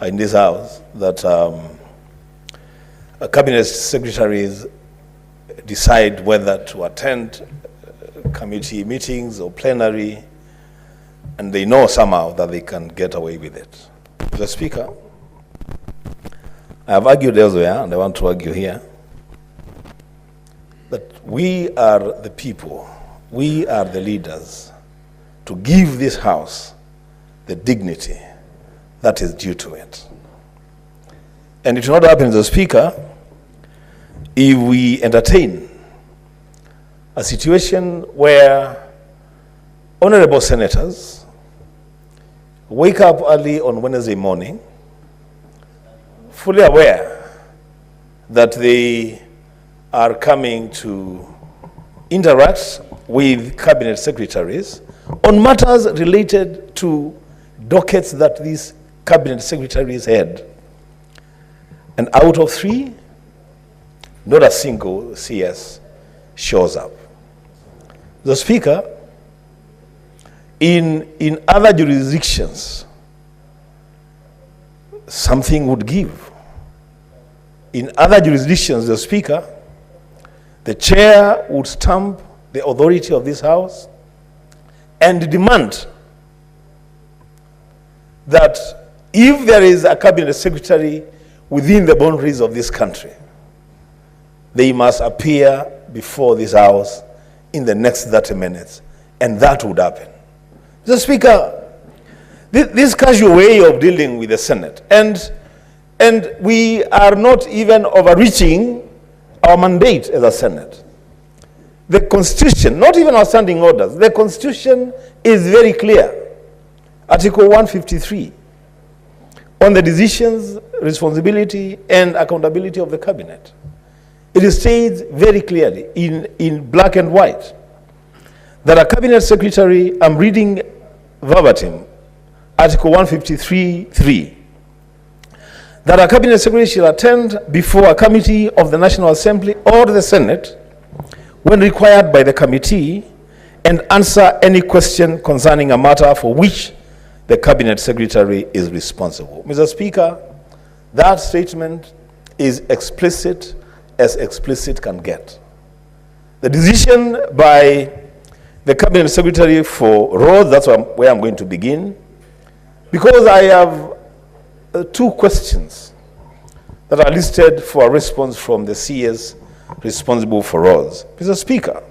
in this house that cabinet secretaries decide whether to attend committee meetings or plenary, and they know somehow that they can get away with it. Mr. Speaker, I have argued elsewhere, and I want to argue here, that we are the people, we are the leaders, to give this House the dignity that is due to it. And it will not happen, Mr. Speaker, if we entertain a situation where honorable senators wake up early on Wednesday morning, fully aware that they are coming to interact with cabinet secretaries on matters related to dockets that these cabinet secretaries had. And out of 3, not a single CS shows up. The Speaker, in other jurisdictions, something would give. In other jurisdictions, the Speaker, the chair would stamp the authority of this House and demand that if there is a cabinet secretary within the boundaries of this country, they must appear before this House in the next 30 minutes, and that would happen. Mr. Speaker, this casual way of dealing with the Senate, and we are not even overreaching our mandate as a Senate. The Constitution, not even our standing orders, the Constitution is very clear. Article 153, on the decisions, responsibility, and accountability of the cabinet. It states very clearly, in black and white, that a cabinet secretary, I'm reading verbatim, Article 153(3), that a cabinet secretary shall attend before a committee of the National Assembly or the Senate when required by the committee and answer any question concerning a matter for which the cabinet secretary is responsible. Mr. Speaker, that statement is explicit as explicit can get. The decision by the cabinet secretary for roads, that's where I'm going to begin, because I have 2 questions that are listed for a response from the CS responsible for roads. Mr. Speaker,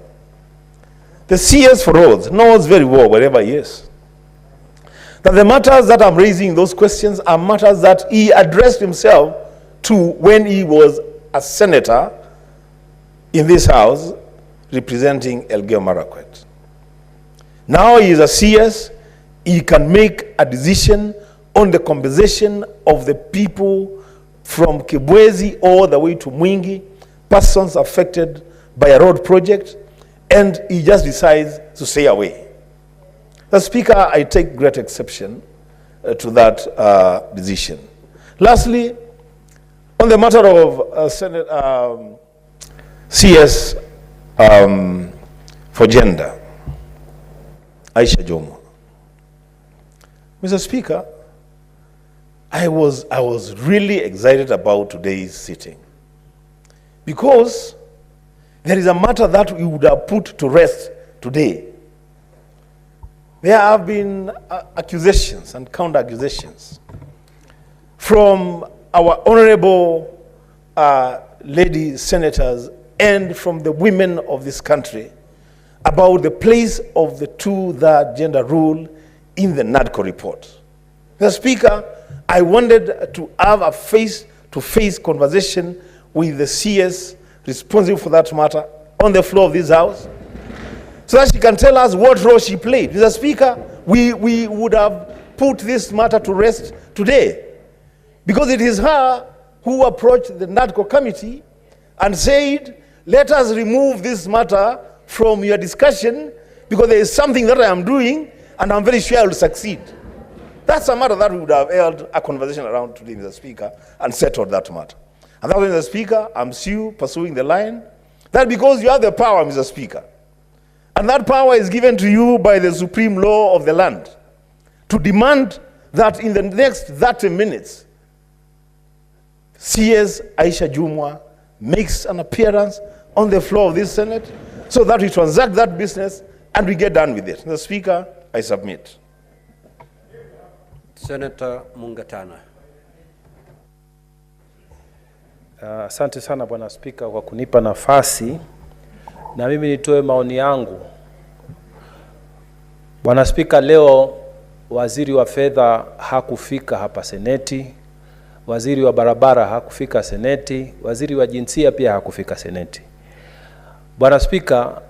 the CS for roads knows very well, wherever he is, that the matters that I'm raising, those questions, are matters that he addressed himself to when he was a senator in this House representing Elgeyo Marakwet. Now he is a CS, he can make a decision on the compensation of the people from Kibwezi all the way to Mwingi, persons affected by a road project, and he just decides to stay away. The Speaker, I take great exception to that decision. Lastly, on the matter of Senate CS for gender, Aisha Jumwa. Mr. Speaker, I was really excited about today's sitting because there is a matter that we would have put to rest today. There have been accusations and counter-accusations from our honorable lady senators and from the women of this country about the place of the 2-third gender rule in the NADCO report. Mr. Speaker, I wanted to have a face-to-face conversation with the CS responsible for that matter on the floor of this House, so that she can tell us what role she played. Mr. Speaker, we would have put this matter to rest today, because it is her who approached the NADCO committee and said, let us remove this matter from your discussion because there is something that I am doing and I'm very sure I will succeed. That's a matter that we would have held a conversation around today, Mr. Speaker, and settled that matter. And that's why, Mr. Speaker, I'm still pursuing the line that because you have the power, Mr. Speaker, and that power is given to you by the supreme law of the land, to demand that in the next 30 minutes, CS Aisha Jumwa makes an appearance on the floor of this Senate so that we transact that business and we get done with it. Mr. Speaker, I submit. Senator Mungatana. Asante sana Bwana Spika kwa kunipa nafasi na mimi nitoe maoni yangu. Bwana Spika, leo waziri wa fedha hakufika hapa Seneti, waziri wa barabara hakufika Seneti, waziri wa jinsia pia hakufika Seneti. Bwana Spika,